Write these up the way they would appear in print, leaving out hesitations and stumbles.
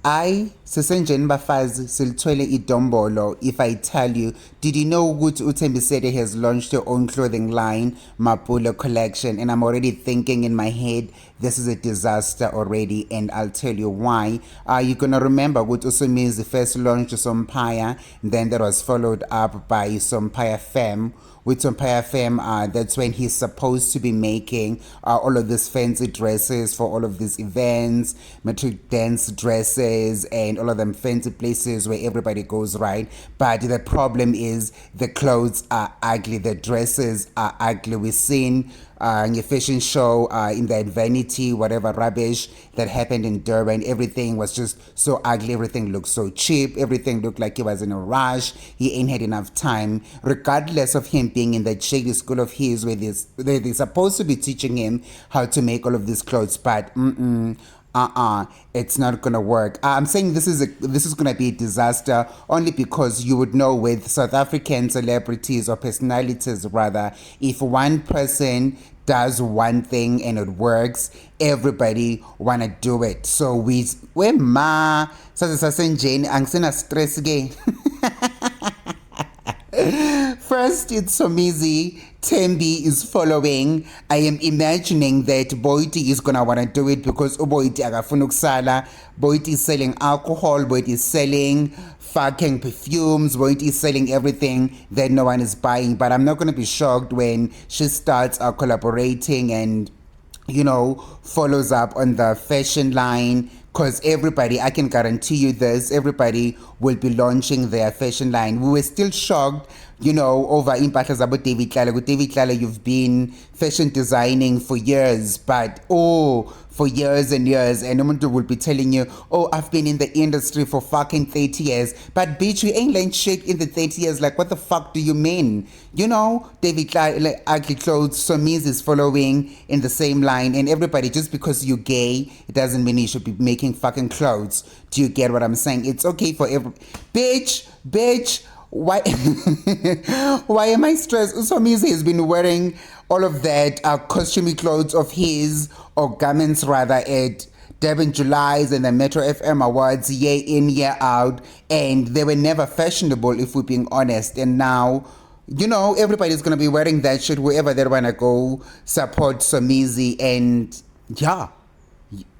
I sisenjeni bafazi silithwele idombolo. If I tell you, did you know ukuthi uThembisele has launched her own clothing line, Mapula Collection, and I'm already thinking in my head this is a disaster already, and I'll tell you why. You're gonna remember ukuthi Usomizi first launched Sompaya, then that was followed up by Sompaya Femme. With Sompaya Femme, that's when he's supposed to be making all of these fancy dresses for all of these events, metric dance dresses, and all of them fancy places where everybody goes, right? But the problem is the clothes are ugly, the dresses are ugly. We've seen a fashion show in that vanity, whatever rubbish that happened in Durban. Everything was just so ugly. Everything looked so cheap. Everything looked like he was in a rush. He ain't had enough time. Regardless of him being in that shady school of his where they're supposed to be teaching him how to make all of these clothes, but it's not gonna work. I'm saying this is gonna be a disaster only because you would know with South African celebrities or personalities rather, if one person does one thing and it works, everybody wanna do it. So we ma sasenjeni angisena stress ke. First, it's Somizi. Tembi is following. I am imagining that Boiti is gonna wanna do it because Boiti agafuna ukusala. Boiti is selling alcohol. Boiti is selling fucking perfumes. Boiti is selling everything that no one is buying. But I'm not gonna be shocked when she starts collaborating and follows up on the fashion line, because everybody, I can guarantee you this, everybody will be launching their fashion line. We were still shocked, over impahla zabo David Tlale. David Tlale, you've been fashion designing for years, but for years and years, and umuntu will be telling you, I've been in the industry for fucking 30 years. But bitch, you ain't learned shit in the 30 years. Like, what the fuck do you mean? David Tlale, like, ugly clothes, Somizi is following in the same line, and everybody, just because you're gay, it doesn't mean you should be making fucking clothes. Do you get what I'm saying? It's okay for every... Bitch, why why am I stressed? Usomizi has been wearing all of that costumey clothes of his, or garments rather, at Durban July's and the Metro FM Awards year in, year out, and they were never fashionable, if we're being honest. And now, everybody's gonna be wearing that shit wherever they wanna go support Somizi. And yeah,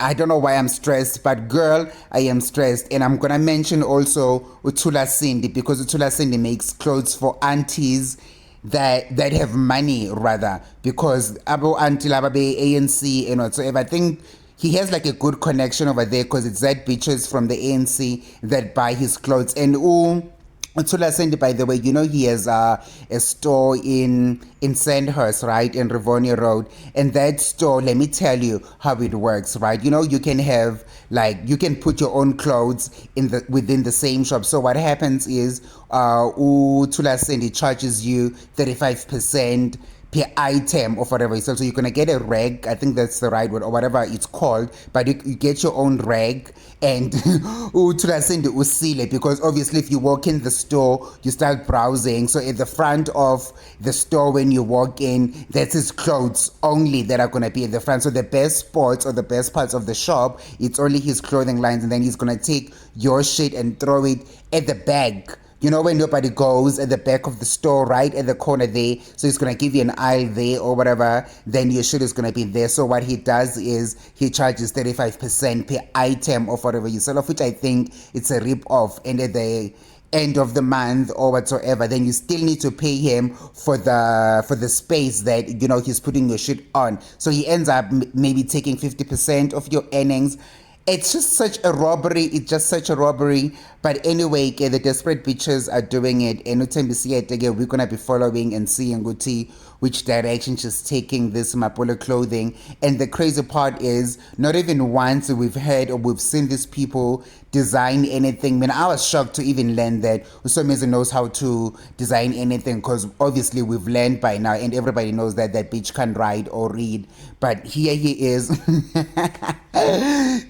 I don't know why I'm stressed, but girl, I am stressed. And I'm gonna mention also Utula Cindy, because Utula Cindy makes clothes for aunties that have money rather, because abo auntie lababe ANC and whatsoever. I think he has like a good connection over there, because it's that bitches from the ANC that buy his clothes. And Utula Cindy, by the way, he has a store in Sandhurst, right, in Rivonia Road. And that store, let me tell you how it works, right? You can have, like, you can put your own clothes within the same shop. So what happens is, Utula Cindy charges you 35% per item or whatever. So you're gonna get a rag, I think that's the right word, or whatever it's called, but you get your own rag, and usile, because obviously if you walk in the store, you start browsing. So at the front of the store when you walk in, that's his clothes only that are gonna be at the front. So the best spots or the best parts of the shop, it's only his clothing lines, and then he's gonna take your shit and throw it at the back. When nobody goes, at the back of the store, right at the corner there. So he's going to give you an aisle there or whatever. Then your shit is going to be there. So what he does is he charges 35% per item of whatever you sell, of which I think it's a rip-off. And at the end of the month or whatsoever, then you still need to pay him for the space that, he's putting your shit on. So he ends up maybe taking 50% of your earnings. It's just such a robbery. But anyway, the desperate bitches are doing it. And we're going to be following and seeing which direction she's taking this Mapula clothing. And the crazy part is, not even once we've heard or we've seen these people design anything. I mean, I was shocked to even learn that Usomizi knows how to design anything, because obviously we've learned by now, and everybody knows that bitch can write or read. But here he is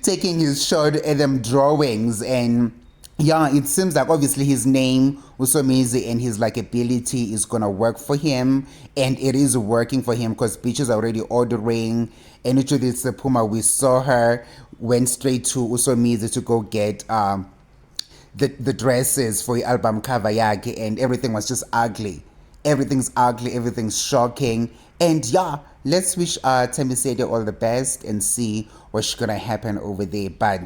taking his shot at them drawings. And yeah, it seems like obviously his name, Usomizi, and his like ability is gonna work for him, and it is working for him, because bitches are already ordering. And it's the Puma, we saw her went straight to Usomizi to go get the dresses for the album cover yake, and everything was just ugly. Everything's ugly, everything's shocking. And yeah, let's wish Temisede all the best and see what's gonna happen over there. But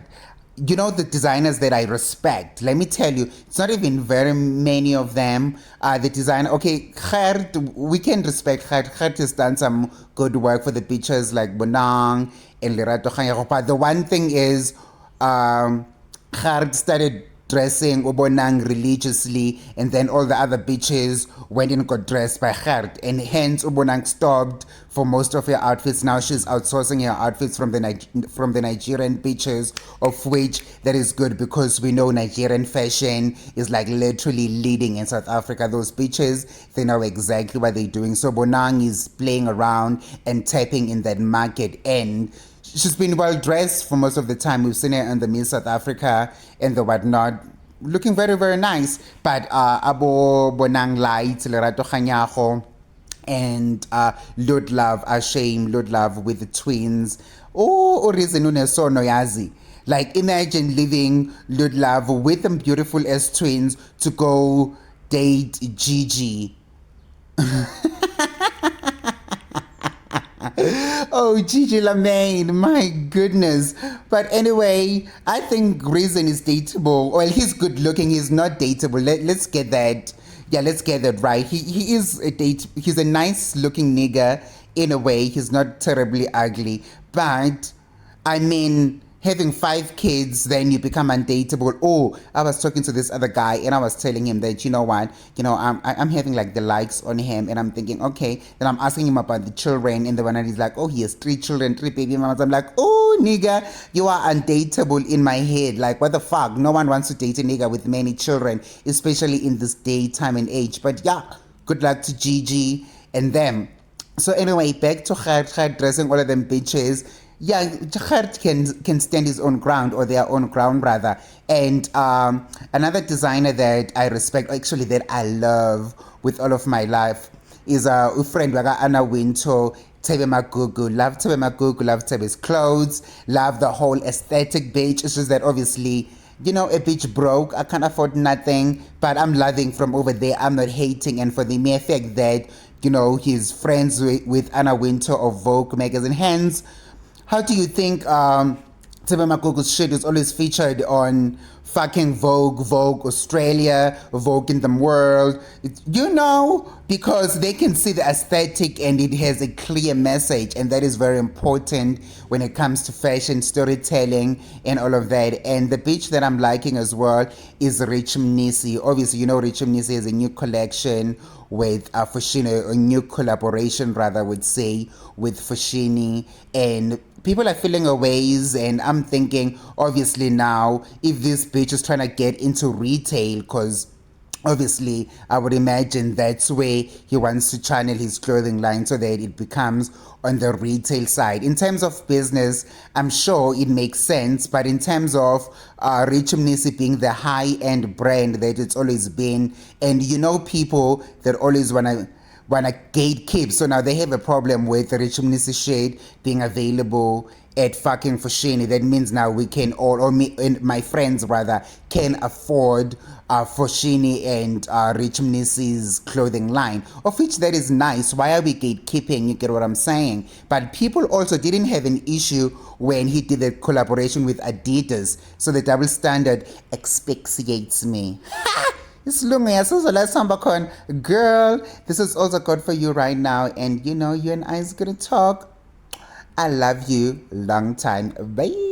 you know, the designers that I respect, let me tell you, it's not even very many of them. The designer, okay, Gert, we can respect Gert. Gert has done some good work for the pictures like Bonang and Lerato Kganyego. But the one thing is, Gert started dressing Ubonang religiously, and then all the other bitches went and got dressed by Gert, and hence Ubonang stopped for most of her outfits. Now she's outsourcing her outfits from the Nigerian bitches, of which that is good because we know Nigerian fashion is like literally leading in South Africa. Those bitches, they know exactly what they're doing. So Bonang is playing around and tapping in that market, and she's been well dressed for most of the time. We've seen her in the Miss South Africa and the whatnot, looking very, very nice. But Abo Bonang Light, Lerato Kganyego, and Lud Love, Ashame, Lud Love with the twins. Oh, reason sono yazi. Like, imagine living Lud Love with them beautiful as twins to go date Gigi. Oh, Gigi Lamaine, my goodness. But anyway, I think Reason is dateable. Well, he's good looking, he's not dateable. Let's get that. Yeah, let's get that right. He is a date. He's a nice looking nigga in a way. He's not terribly ugly. But I mean, having 5 kids, then you become undateable. Oh, I was talking to this other guy and I was telling him that, you know what, I'm having like the likes on him, and I'm thinking, okay, then I'm asking him about the children, and the one night he's like, oh, he has 3 children, 3 baby mamas. I'm like, oh, nigga, you are undateable in my head. Like, what the fuck? No one wants to date a nigga with many children, especially in this day, time, and age. But yeah, good luck to Gigi and them. So anyway, back to Gert dressing all of them bitches. Yeah, Gert can stand his own ground, or their own ground rather. And another designer that I respect, actually that I love with all of my life, is a friend like Anna Wintour, Tebe Magugu. Love Tebe Magugu, love Tebe's clothes, love the whole aesthetic bitch. It's just that obviously, a bitch broke, I can't afford nothing, but I'm loving from over there. I'm not hating, and for the mere fact that, he's friends with Anna Wintour of Vogue magazine. Hence, how do you think Tebe Magugu's shit is always featured on fucking Vogue Australia, Vogue in the world? Because they can see the aesthetic and it has a clear message, and that is very important when it comes to fashion, storytelling, and all of that. And the bitch that I'm liking as well is Rich Mnisi. Obviously, Rich Mnisi has a new collection with Foschini, a new collaboration rather, I would say, with Foschini, and people are feeling her ways, and I'm thinking, obviously now, if this bitch is trying to get into retail, because obviously I would imagine that's where he wants to channel his clothing line so that it becomes on the retail side. In terms of business, I'm sure it makes sense, but in terms of Rich Mnisi being the high-end brand that it's always been, and people that always want to gatekeep. So now they have a problem with the Rich Mnisi shade being available at fucking Foschini. That means now we can all, or me and my friends rather, can afford Foschini and Rich Mnisi's clothing line, of which that is nice. Why are we gatekeeping? You get what I'm saying? But people also didn't have an issue when he did a collaboration with Adidas. So the double standard expecsiates me. Girl, this is also good for you right now, and you and I is gonna talk. I love you long time. Bye.